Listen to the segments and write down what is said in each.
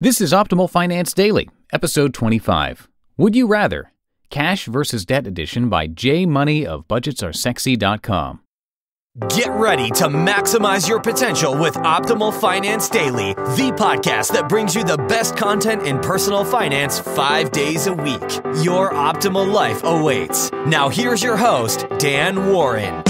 This is Optimal Finance Daily, episode 25. Would You Rather? Cash versus Debt Edition by M.O.N.E.Y of budgetsaresexy.com. Get ready to maximize your potential with Optimal Finance Daily, the podcast that brings you the best content in personal finance 5 days a week. Your optimal life awaits. Now here's your host, Dan Warren.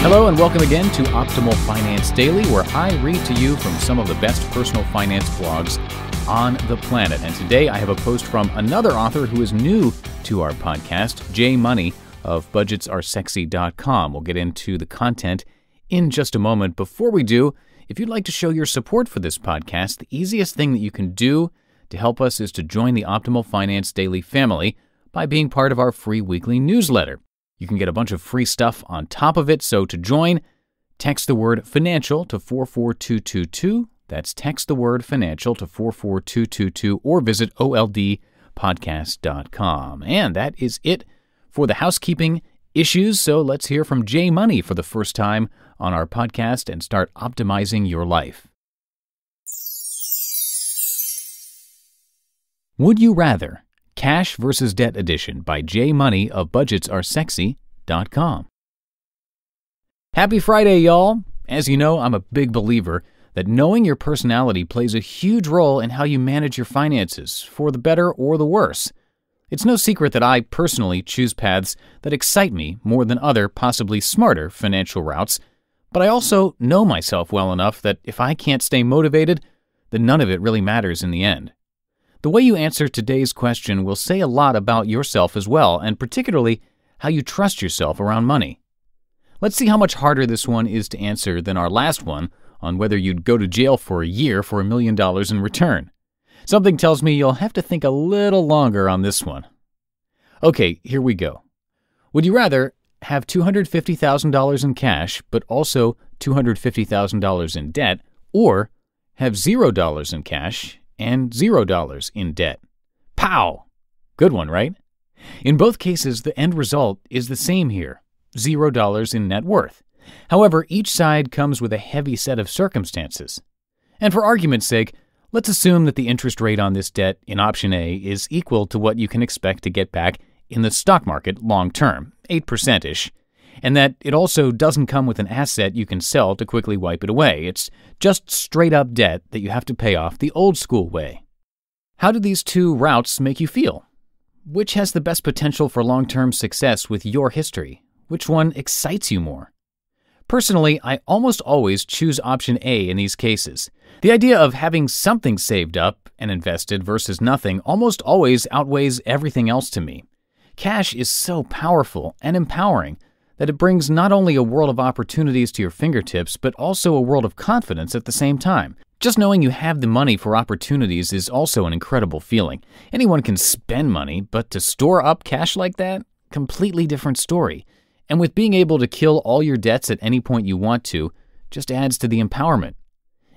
Hello and welcome again to Optimal Finance Daily, where I read to you from some of the best personal finance blogs on the planet. And today I have a post from another author who is new to our podcast, M.O.N.E.Y of budgetsaresexy.com. We'll get into the content in just a moment. Before we do, if you'd like to show your support for this podcast, the easiest thing that you can do to help us is to join the Optimal Finance Daily family by being part of our free weekly newsletter. You can get a bunch of free stuff on top of it, so to join, text the word financial to 44222. That's text the word financial to 44222 or visit oldpodcast.com. And that is it for the housekeeping issues, so let's hear from M.O.N.E.Y for the first time on our podcast and start optimizing your life. Would you rather? Cash versus Debt Edition by M.O.N.E.Y of budgetsaresexy.com. Happy Friday, y'all! As you know, I'm a big believer that knowing your personality plays a huge role in how you manage your finances, for the better or the worse. It's no secret that I personally choose paths that excite me more than other, possibly smarter financial routes, but I also know myself well enough that if I can't stay motivated, then none of it really matters in the end. The way you answer today's question will say a lot about yourself as well, and particularly how you trust yourself around money. Let's see how much harder this one is to answer than our last one on whether you'd go to jail for a year for $1 million in return. Something tells me you'll have to think a little longer on this one. Okay, here we go. Would you rather have $250,000 in cash, but also $250,000 in debt, or have $0 in cash and $0 in debt? Pow! Good one, right? In both cases, the end result is the same here, $0 in net worth. However, each side comes with a heavy set of circumstances. And for argument's sake, let's assume that the interest rate on this debt in option A is equal to what you can expect to get back in the stock market long term, 8%-ish, and that it also doesn't come with an asset you can sell to quickly wipe it away. It's just straight-up debt that you have to pay off the old-school way. How do these two routes make you feel? Which has the best potential for long-term success with your history? Which one excites you more? Personally, I almost always choose option A in these cases. The idea of having something saved up and invested versus nothing almost always outweighs everything else to me. Cash is so powerful and empowering that it brings not only a world of opportunities to your fingertips, but also a world of confidence at the same time. Just knowing you have the money for opportunities is also an incredible feeling. Anyone can spend money, but to store up cash like that? Completely different story. And with being able to kill all your debts at any point you want to, just adds to the empowerment.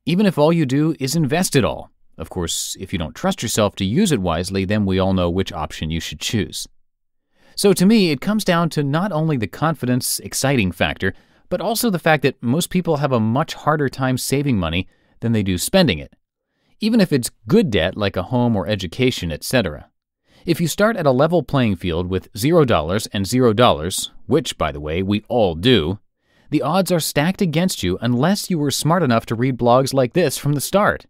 Even if all you do is invest it all. Of course, if you don't trust yourself to use it wisely, then we all know which option you should choose. So to me, it comes down to not only the confidence, exciting factor, but also the fact that most people have a much harder time saving money than they do spending it, even if it's good debt like a home or education, etc. If you start at a level playing field with $0 and $0, which, by the way, we all do, the odds are stacked against you unless you were smart enough to read blogs like this from the start.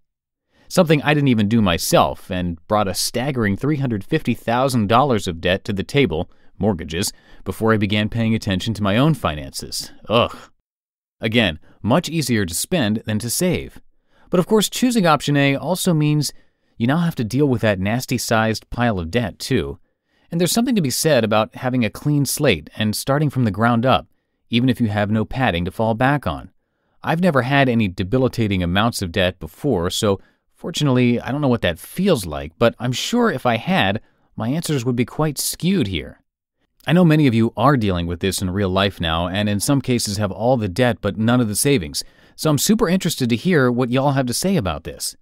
Something I didn't even do myself, and brought a staggering $350,000 of debt to the table, mortgages, before I began paying attention to my own finances. Ugh. Again, much easier to spend than to save. But of course, choosing option A also means you now have to deal with that nasty-sized pile of debt, too. And there's something to be said about having a clean slate and starting from the ground up, even if you have no padding to fall back on. I've never had any debilitating amounts of debt before, so fortunately, I don't know what that feels like, but I'm sure if I had, my answers would be quite skewed here. I know many of you are dealing with this in real life now, and in some cases have all the debt but none of the savings, so I'm super interested to hear what y'all have to say about this.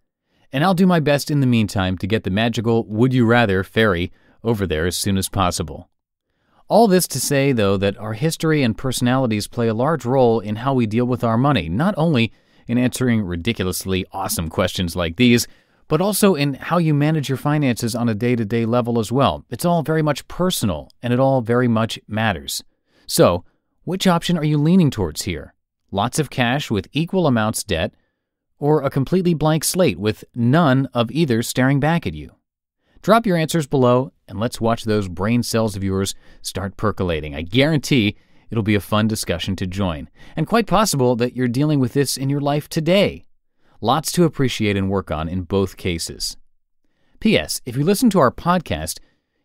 And I'll do my best in the meantime to get the magical Would You Rather fairy over there as soon as possible. All this to say, though, that our history and personalities play a large role in how we deal with our money, not only in answering ridiculously awesome questions like these, but also in how you manage your finances on a day-to-day level as well. It's all very much personal, and it all very much matters. So, which option are you leaning towards here? Lots of cash with equal amounts debt, or a completely blank slate with none of either staring back at you? Drop your answers below, and let's watch those brain cells of yours start percolating. I guarantee it'll be a fun discussion to join, and quite possible that you're dealing with this in your life today. Lots to appreciate and work on in both cases. P.S. If you listen to our podcast,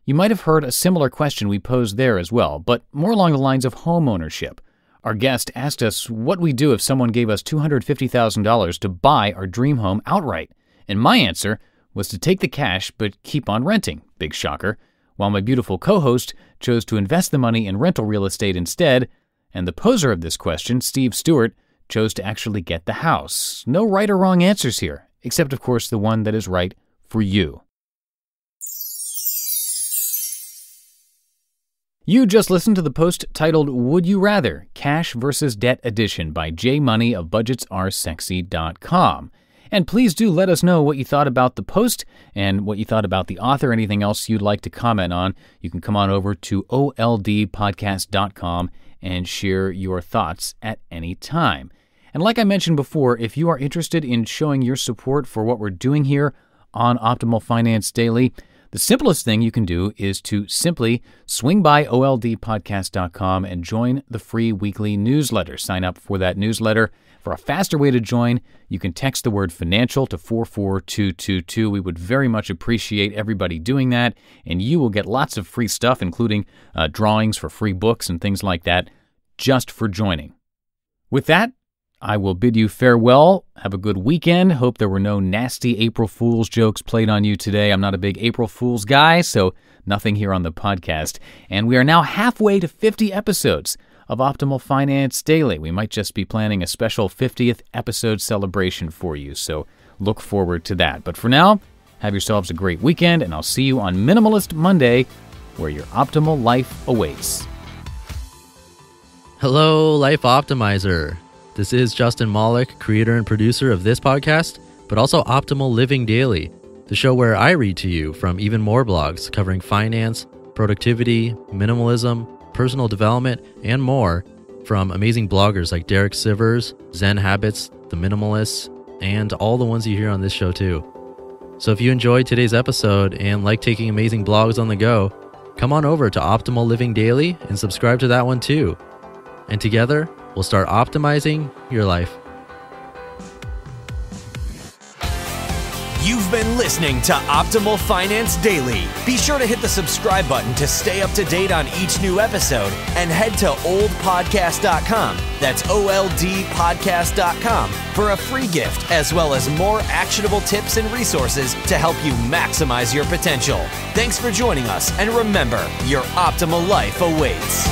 you might have heard a similar question we posed there as well, but more along the lines of home ownership. Our guest asked us what we do if someone gave us $250,000 to buy our dream home outright, and my answer was to take the cash but keep on renting. Big shocker. While my beautiful co-host chose to invest the money in rental real estate instead, and the poser of this question, Steve Stewart, chose to actually get the house. No right or wrong answers here, except of course the one that is right for you. You just listened to the post titled Would You Rather? Cash versus Debt Edition by M.O.N.E.Y of budgetsaresexy.com. And please do let us know what you thought about the post and what you thought about the author. Anything else you'd like to comment on, you can come on over to oldpodcast.com and share your thoughts at any time. And like I mentioned before, if you are interested in showing your support for what we're doing here on Optimal Finance Daily, the simplest thing you can do is to simply swing by oldpodcast.com and join the free weekly newsletter. Sign up for that newsletter. For a faster way to join, you can text the word financial to 44222. We would very much appreciate everybody doing that, and you will get lots of free stuff, including drawings for free books and things like that, just for joining. With that, I will bid you farewell. Have a good weekend. Hope there were no nasty April Fool's jokes played on you today. I'm not a big April Fool's guy, so nothing here on the podcast. And we are now halfway to 50 episodes of Optimal Finance Daily. We might just be planning a special 50th episode celebration for you, so look forward to that. But for now, have yourselves a great weekend, and I'll see you on Minimalist Monday, where your optimal life awaits. Hello, Life Optimizer. This is Justin Malik, creator and producer of this podcast, but also Optimal Living Daily, the show where I read to you from even more blogs covering finance, productivity, minimalism, personal development, and more from amazing bloggers like Derek Sivers, Zen Habits, The Minimalists, and all the ones you hear on this show too. So if you enjoyed today's episode and like taking amazing blogs on the go, come on over to Optimal Living Daily and subscribe to that one too. And together, we'll start optimizing your life. You've been listening to Optimal Finance Daily. Be sure to hit the subscribe button to stay up to date on each new episode, and head to oldpodcast.com, that's oldpodcast.com, for a free gift as well as more actionable tips and resources to help you maximize your potential. Thanks for joining us, and remember, your optimal life awaits.